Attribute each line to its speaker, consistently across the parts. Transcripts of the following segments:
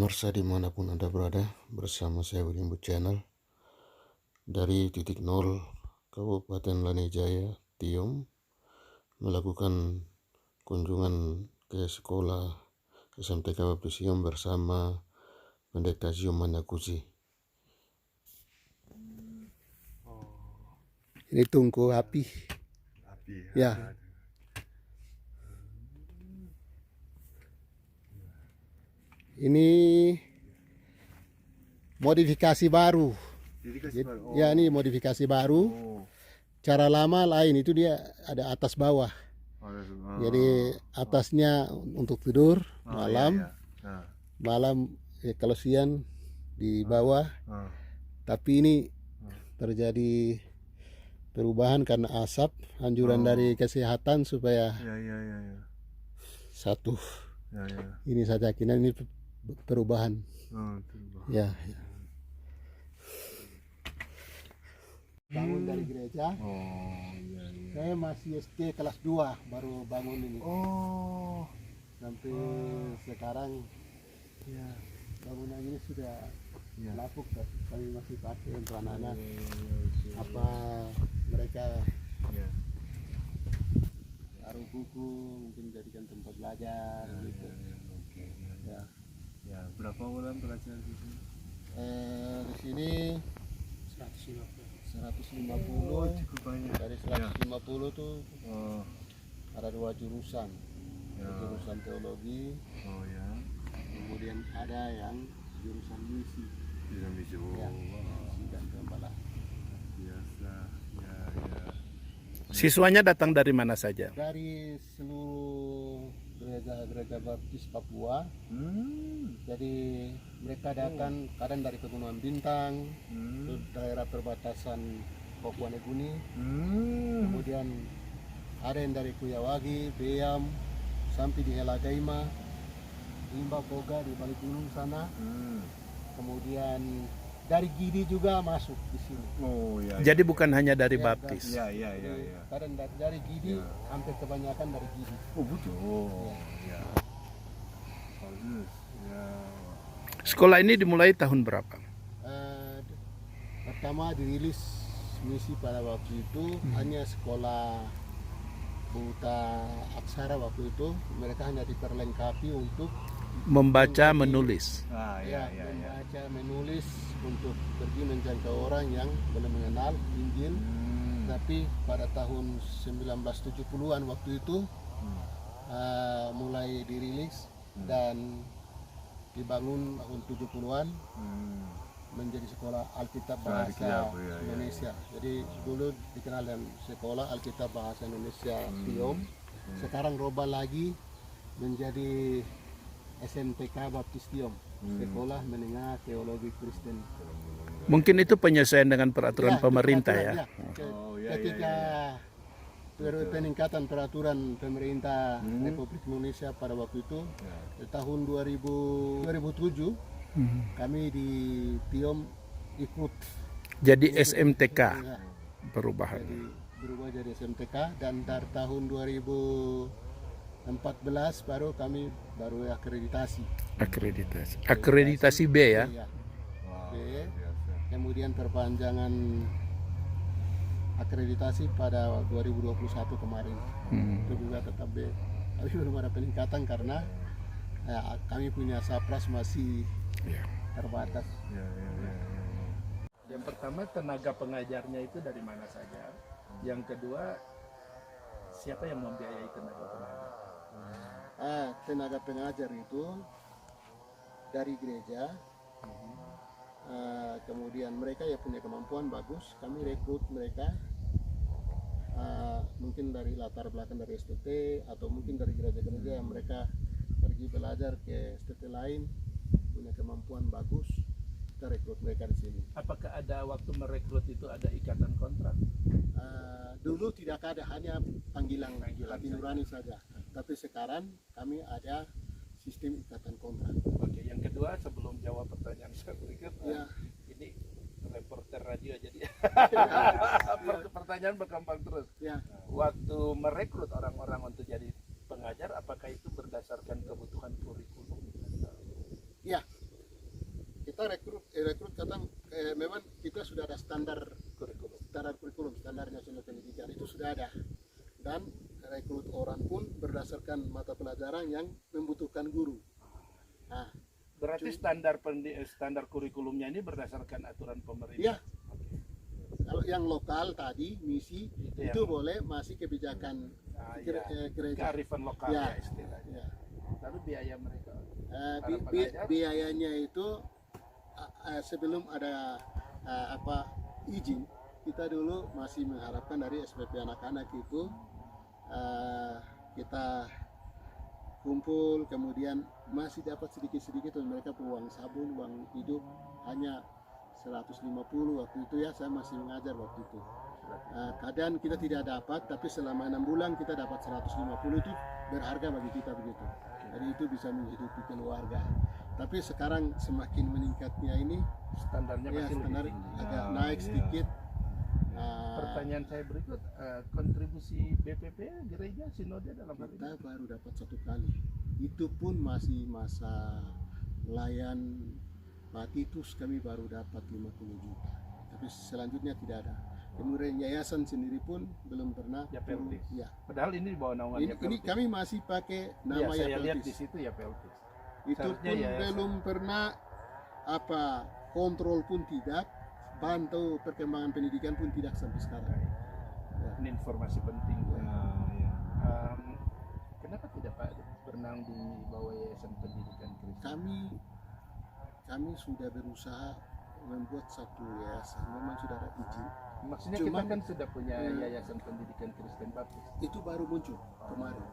Speaker 1: pemirsa dimanapun Anda berada, bersama saya William Channel dari titik nol Kabupaten Lanijaya, Tiom, melakukan kunjungan ke sekolah SMTK Baptis Tiom bersama Pendeta Zio Manyakuzi.
Speaker 2: Ini tungku api. Ya. Ini modifikasi baru. Ya, ini modifikasi baru. Cara lama lain, itu dia ada atas bawah. Jadi atasnya untuk tidur malam. Malam kalau siang di bawah. Tapi ini terjadi perubahan karena asap, anjuran dari kesehatan supaya satu ini saja kira ini perubahan. Ya. Bangun dari gereja. Saya masih SD kelas 2 baru bangun ini. Sampai sekarang bangunan ini sudah lapuk, kami masih pakai untuk anak-anak. Apa mereka taruh buku, mungkin jadikan tempat belajar gitu.
Speaker 3: Ya, berapa orang belajar di sini?
Speaker 1: Di sini 150.
Speaker 3: Cukup banyak.
Speaker 1: Dari 150 tuh ada 2 jurusan. Jurusan teologi. Kemudian ada yang jurusan misi. Misi dan gembala.
Speaker 3: Biasa.
Speaker 4: Siswanya datang dari mana saja?
Speaker 1: Dari seluruh gereja baptis Papua. Jadi mereka datang kadang dari Pegunungan Bintang, daerah perbatasan Papua Neguni. Kemudian ada yang dari Kuyawagi, Beam, sampai di Helagaima, Limba Boga di balik gunung sana. Kemudian dari Gidi juga masuk di sini.
Speaker 4: Jadi bukan hanya dari baptis.
Speaker 1: Kadang dari Gidi, hampir kebanyakan dari Gidi.
Speaker 3: Betul.
Speaker 4: Sekolah ini dimulai tahun berapa?
Speaker 1: Pertama dirilis misi pada waktu itu hanya sekolah buta aksara waktu itu. Mereka hanya diperlengkapi untuk
Speaker 4: Membaca, menulis.
Speaker 1: Membaca, menulis untuk pergi menjangkau orang yang belum mengenal Injil. Tapi pada tahun 1970-an waktu itu mulai dirilis dan dibangun tahun 70-an menjadi sekolah Alkitab Bahasa Indonesia. Jadi dulu dikenal dengan sekolah Alkitab Bahasa Indonesia Tiom. Sekarang robah lagi menjadi SMTK Baptis Tiom, Sekolah Menengah Teologi Kristen.
Speaker 4: Mungkin itu penyesuaian dengan peraturan pemerintah ya.
Speaker 1: Ketika peningkatan peraturan pemerintah Republik Indonesia pada waktu itu, di tahun 2007, kami di Tiom ikut.
Speaker 4: Jadi SMTK perubahan.
Speaker 1: Jadi berubah jadi SMTK, dan dari tahun 2014 baru kami akreditasi. Akreditasi B ya. B. Kemudian perpanjangan akreditasi pada 2021 kemarin. Itu juga tetap B. Tapi belum ada peningkatan karena kami punya sapras masih terbatas.
Speaker 4: Yang pertama, tenaga pengajarnya itu dari mana saja. Yang kedua, siapa yang membiayai tenaga pengajar?
Speaker 1: Tenaga pengajar itu dari gereja. Kemudian mereka ya punya kemampuan bagus, kami rekrut mereka. Mungkin dari latar belakang dari STT atau mungkin dari gereja-gereja yang mereka pergi belajar ke STT lain, punya kemampuan bagus, kita rekrut mereka di sini.
Speaker 4: Apakah ada waktu merekrut itu ada ikatan kontrak?
Speaker 1: Dulu tidak ada, hanya panggilan hati nurani saja. Tapi sekarang kami ada sistem ikatan kontrak.
Speaker 4: Oke, yang kedua sebelum jawab pertanyaan saya berikut, ini reporter radio jadi pertanyaan berkembang terus. Waktu merekrut orang-orang untuk jadi pengajar, apakah itu berdasarkan kebutuhan kurikulum?
Speaker 1: Ya, kita rekrut kadang memang kita sudah ada standar kurikulum, standar nasional pendidikan itu sudah ada, dan rekrut orang pun berdasarkan mata pelajaran yang membutuhkan guru. Nah,
Speaker 4: Berarti standar kurikulumnya ini berdasarkan aturan pemerintah.
Speaker 1: iya. Kalau yang lokal tadi misi itu
Speaker 4: yang-
Speaker 1: boleh masih kebijakan gereja.
Speaker 4: kearifan lokal
Speaker 1: Ya.
Speaker 4: ya istilahnya.
Speaker 1: Ya.
Speaker 4: Lalu biaya mereka
Speaker 1: Biayanya itu sebelum ada izin, kita dulu masih mengharapkan dari SPP anak-anak itu kita kumpul, kemudian masih dapat sedikit-sedikit, dan mereka uang sabun, uang hidup hanya 150 waktu itu ya, saya masih mengajar waktu itu. Kadang kita tidak dapat, tapi selama 6 bulan kita dapat 150, itu berharga bagi kita begitu. Jadi itu bisa menghidupi keluarga. Tapi sekarang semakin meningkatnya ini,
Speaker 4: standarnya
Speaker 1: ya
Speaker 4: pasti
Speaker 1: standar
Speaker 4: lebih tinggi.
Speaker 1: agak naik sedikit.
Speaker 4: Pertanyaan saya berikut, kontribusi BPP gereja sinode dalam hal ini.
Speaker 1: Kita baru dapat 1 kali. Itu pun masih masa layan Pak Titus, kami baru dapat 50 juta. Tapi selanjutnya tidak ada. Kemudian yayasan sendiri pun belum pernah.
Speaker 4: Ya, PLTIS.
Speaker 1: Ya.
Speaker 4: Padahal ini di bawah naungan
Speaker 1: Ini kami masih pakai
Speaker 4: ya,
Speaker 1: nama
Speaker 4: saya lihat di
Speaker 1: PLTIS.
Speaker 4: situ ya PLTIS.
Speaker 1: Itu
Speaker 4: Seharusnya
Speaker 1: pun
Speaker 4: yayasan.
Speaker 1: belum pernah kontrol pun tidak, pantau perkembangan pendidikan pun tidak sampai sekarang. Ya.
Speaker 4: Ini informasi penting.
Speaker 3: Ya.
Speaker 4: Kenapa tidak Pak bernaung di bawah yayasan pendidikan Kristen?
Speaker 1: Kami sudah berusaha membuat satu yayasan, memang sudah ada izin.
Speaker 4: Maksudnya
Speaker 1: Cuman-
Speaker 4: kita kan sudah punya yayasan pendidikan Kristen Baptis.
Speaker 1: Itu baru muncul kemarin.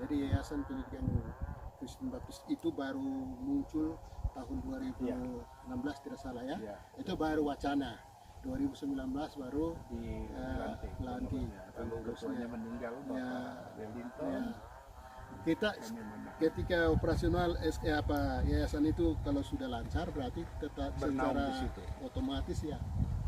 Speaker 1: Jadi yayasan pendidikan Kristen Baptis itu baru muncul tahun 2016 tidak salah ya.
Speaker 4: Ya.
Speaker 1: Itu baru wacana. 2019 baru
Speaker 4: Dilantik.
Speaker 1: lantik.
Speaker 4: Kalau ketuanya meninggal Bapak
Speaker 1: Ya.
Speaker 4: Wellington.
Speaker 1: Ya. Kita
Speaker 4: kami menang.
Speaker 1: ketika operasional yayasan itu kalau sudah lancar berarti tetap
Speaker 4: Bernaung
Speaker 1: secara
Speaker 4: di situ.
Speaker 1: otomatis ya.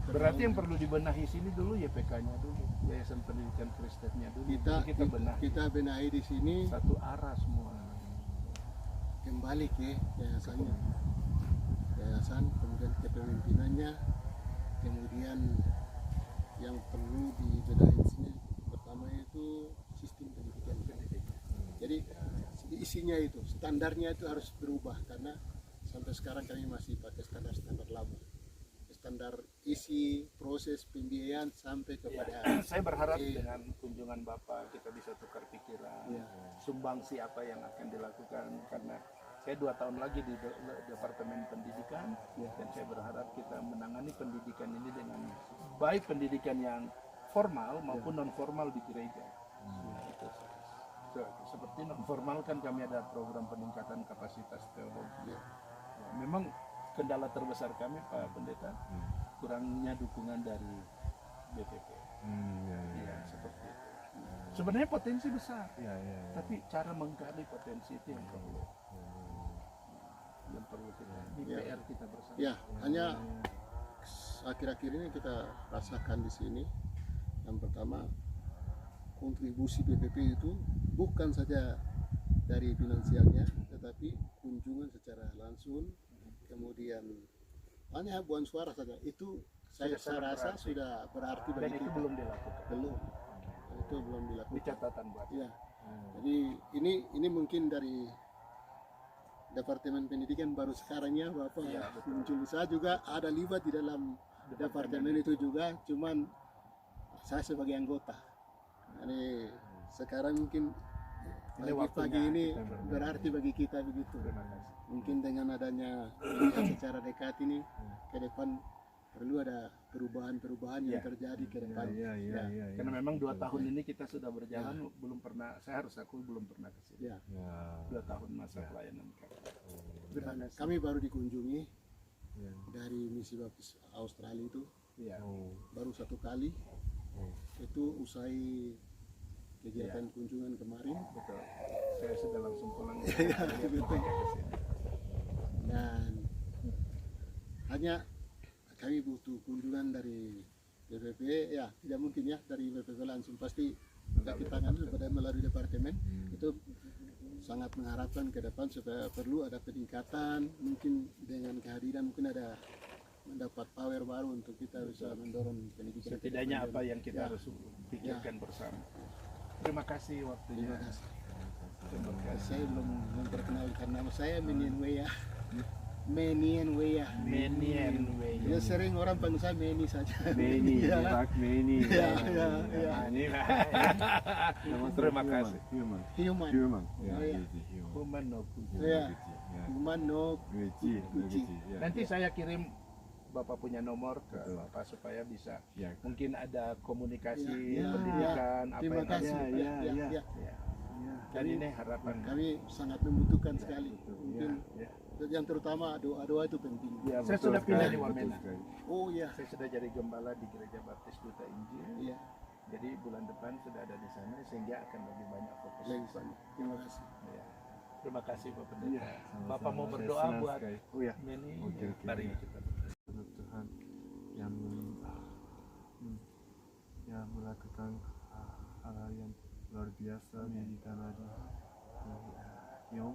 Speaker 4: Berarti yang perlu dibenahi sini dulu YPK-nya dulu, Yayasan Pendidikan Kristennya dulu. Jadi kita benahi
Speaker 1: kita benahi di sini,
Speaker 4: satu arah semua.
Speaker 1: kembali ke yayasannya, yayasan, kemudian kepemimpinannya, kemudian yang perlu dibenahi di sini pertama itu sistem pendidikan. Jadi isinya itu, standarnya itu harus berubah, karena sampai sekarang kami masih pakai standar-standar lama. Standar isi, proses pembiayaan sampai kepada
Speaker 4: Saya berharap dengan kunjungan Bapak kita bisa tukar pikiran,
Speaker 1: Ya.
Speaker 4: sumbangsi apa yang akan dilakukan, karena saya 2 tahun lagi di Departemen Pendidikan, dan saya berharap kita menangani pendidikan ini dengan baik, pendidikan yang formal maupun non formal di gereja. Nah, itu. Seperti non formal kan kami ada program peningkatan kapasitas teologi. Memang kendala terbesar kami Pak Pendeta, kurangnya dukungan dari BPP. Ya, seperti itu. Sebenarnya potensi besar, tapi cara menggali potensi itu yang perlu kita, ini PR kita bersama.
Speaker 1: ya, hanya akhir-akhir ini kita rasakan di sini. Yang pertama, kontribusi BPP itu bukan saja dari finansialnya, tetapi kunjungan secara langsung, kemudian hanya buang suara saja, itu saya rasa
Speaker 4: berarti.
Speaker 1: sudah berarti
Speaker 4: Dan
Speaker 1: bagi
Speaker 4: itu
Speaker 1: kita.
Speaker 4: belum dilakukan.
Speaker 1: Itu belum
Speaker 4: Di
Speaker 1: dilakukan.
Speaker 4: catatan buat.
Speaker 1: Ya. Jadi ini mungkin dari Departemen Pendidikan baru sekarang ya Bapak muncul. Saya juga ada libat di dalam departemen itu juga, cuman saya sebagai anggota. Jadi sekarang mungkin
Speaker 4: Ini waktunya
Speaker 1: pagi ini
Speaker 4: kita berbagi.
Speaker 1: berarti bagi kita begitu.
Speaker 4: Terima kasih.
Speaker 1: Mungkin dengan adanya melihat secara dekat ini ke depan perlu ada perubahan-perubahan yang terjadi ke depan. Ya.
Speaker 4: Karena memang 2 tahun ini kita sudah berjalan, belum pernah, saya harus akui belum pernah ke sini.
Speaker 1: Ya.
Speaker 4: 2 tahun masa pelayanan kami. Terima kasih.
Speaker 1: Kami baru dikunjungi dari misi baptis Australia itu
Speaker 4: Ya.
Speaker 1: baru 1 kali. Itu usai kegiatan kunjungan kemarin,
Speaker 4: Betul. Saya sudah langsung pulang.
Speaker 1: betul. Dan hanya kami butuh kunjungan dari BPP, ya tidak mungkin ya dari BPP langsung, pasti kaki tangan pada melalui departemen itu sangat mengharapkan ke depan supaya perlu ada peningkatan, mungkin dengan kehadiran mungkin ada mendapat power baru untuk kita bisa mendorong pendidikan.
Speaker 4: Setidaknya apa yang kita
Speaker 1: Ya.
Speaker 4: harus pikirkan bersama. Terima kasih waktunya.
Speaker 1: Terima kasih.
Speaker 4: Terima kasih.
Speaker 1: Saya belum memperkenalkan nama saya Menien Weya. Menien Weya.
Speaker 4: Menien
Speaker 1: Ya sering orang panggil saya Meni saja.
Speaker 3: Many,
Speaker 1: Ya.
Speaker 3: like many.
Speaker 1: Ya, ya, ya.
Speaker 4: Nah, ini
Speaker 3: Nama saya
Speaker 4: Terima
Speaker 3: Human.
Speaker 4: kasih.
Speaker 3: Human.
Speaker 1: Human.
Speaker 3: Human. Ya,
Speaker 1: Oh, iya.
Speaker 3: gitu, human.
Speaker 4: Human no Kuji.
Speaker 1: Ya.
Speaker 3: Gitu, ya.
Speaker 1: Human no
Speaker 3: Guci,
Speaker 1: Guci.
Speaker 3: Guci, ya.
Speaker 4: Nanti saya kirim Bapak punya nomor ke
Speaker 3: Betul.
Speaker 4: Bapak supaya bisa
Speaker 3: Ya.
Speaker 4: mungkin ada komunikasi
Speaker 1: Ya,
Speaker 4: pendidikan apa
Speaker 1: Terima
Speaker 4: yang
Speaker 1: kasih.
Speaker 4: harus-
Speaker 1: Ya, ya,
Speaker 3: ya.
Speaker 1: ya.
Speaker 4: Ya.
Speaker 3: Ya.
Speaker 4: Dan ini harapan
Speaker 1: Kami sangat membutuhkan sekali. Mungkin
Speaker 4: ya.
Speaker 1: yang terutama doa-doa itu penting.
Speaker 4: Ya, saya
Speaker 3: Betul
Speaker 4: sudah pindah
Speaker 3: sekali,
Speaker 4: di
Speaker 3: betul
Speaker 4: Wamena.
Speaker 3: sekali.
Speaker 1: Oh ya.
Speaker 4: Saya sudah jadi gembala di Gereja Baptis Duta Injil.
Speaker 1: Iya.
Speaker 4: Jadi bulan depan sudah ada di sana sehingga akan lebih banyak fokus
Speaker 1: Lebih
Speaker 4: di sana.
Speaker 1: banyak. Terima kasih.
Speaker 4: Ya. Terima kasih Bapak Pendeta.
Speaker 3: Iya, sama-sama.
Speaker 4: Bapak mau
Speaker 3: Saya
Speaker 4: berdoa
Speaker 3: senang
Speaker 4: buat
Speaker 3: sekali. Oh ya.
Speaker 4: Meni.
Speaker 3: Oke, oke,
Speaker 4: Mari
Speaker 3: ya.
Speaker 4: kita
Speaker 3: Untuk Tuhan yang yang melakukan hal yang luar biasa di tanah di Yom,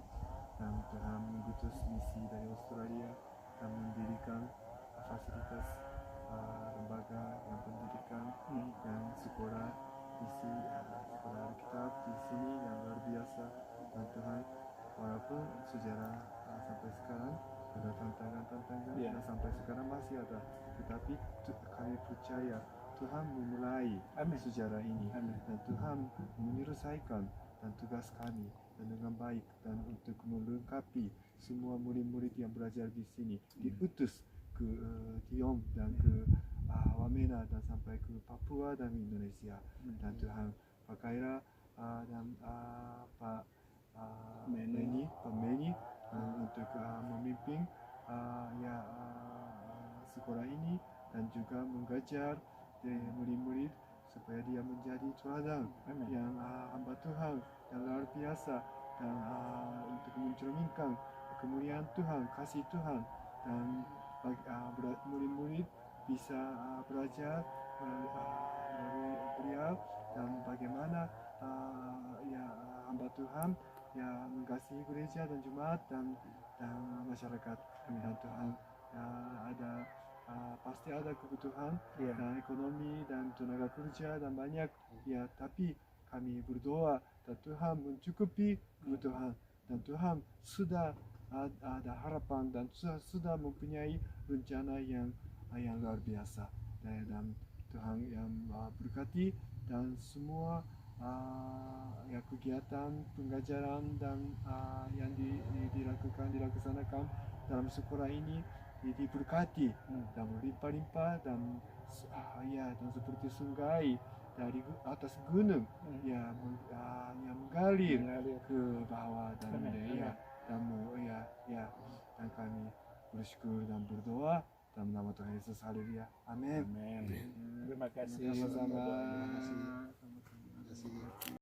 Speaker 3: dan Tuhan mengutus misi dari Australia dan mendirikan fasilitas lembaga yang pendidikan dan sekolah misi sekolah Alkitab di sini yang luar biasa, dan Tuhan walaupun sejarah sampai sekarang ada tantangan-tantangan
Speaker 4: Ya.
Speaker 3: dan sampai sekarang masih ada, tetapi kami percaya Tuhan memulai
Speaker 4: Amin.
Speaker 3: sejarah ini,
Speaker 4: Amin.
Speaker 3: dan Tuhan menyelesaikan dan tugas kami dan dengan baik, dan untuk melengkapi semua murid-murid yang belajar di sini diutus ke Tiong dan ke Wamena dan sampai ke Papua dan Indonesia, dan Tuhan pakailah dan Pak
Speaker 4: Meni.
Speaker 3: Pak Meni untuk memimpin sekolah ini dan juga mengajar murid-murid supaya dia menjadi teladan
Speaker 4: Amin.
Speaker 3: yang hamba Tuhan yang luar biasa, dan untuk mencerminkan kemuliaan Tuhan, kasih Tuhan, dan murid-murid bisa belajar dari beliau dan bagaimana hamba Tuhan mengasihi gereja dan jemaat dan masyarakat, dan Tuhan ada pasti ada kebutuhan
Speaker 4: Ya.
Speaker 3: dan ekonomi dan tenaga kerja dan banyak ya, tapi kami berdoa dan Tuhan mencukupi kebutuhan, dan Tuhan sudah ada harapan dan sudah mempunyai rencana yang luar biasa, dan Tuhan yang berkati dan semua kegiatan pengajaran dan yang dilaksanakan dalam sekolah ini diberkati dan berlimpah-limpah, dan dan seperti sungai dari atas gunung yang mengalir
Speaker 4: Mengalir.
Speaker 3: ke bawah, dan
Speaker 4: Amin.
Speaker 3: dan kami bersyukur dan berdoa dalam nama Tuhan Yesus. Haleluya. Amin.
Speaker 4: Amin. Terima kasih.
Speaker 3: Sama-sama.
Speaker 1: Terima kasih.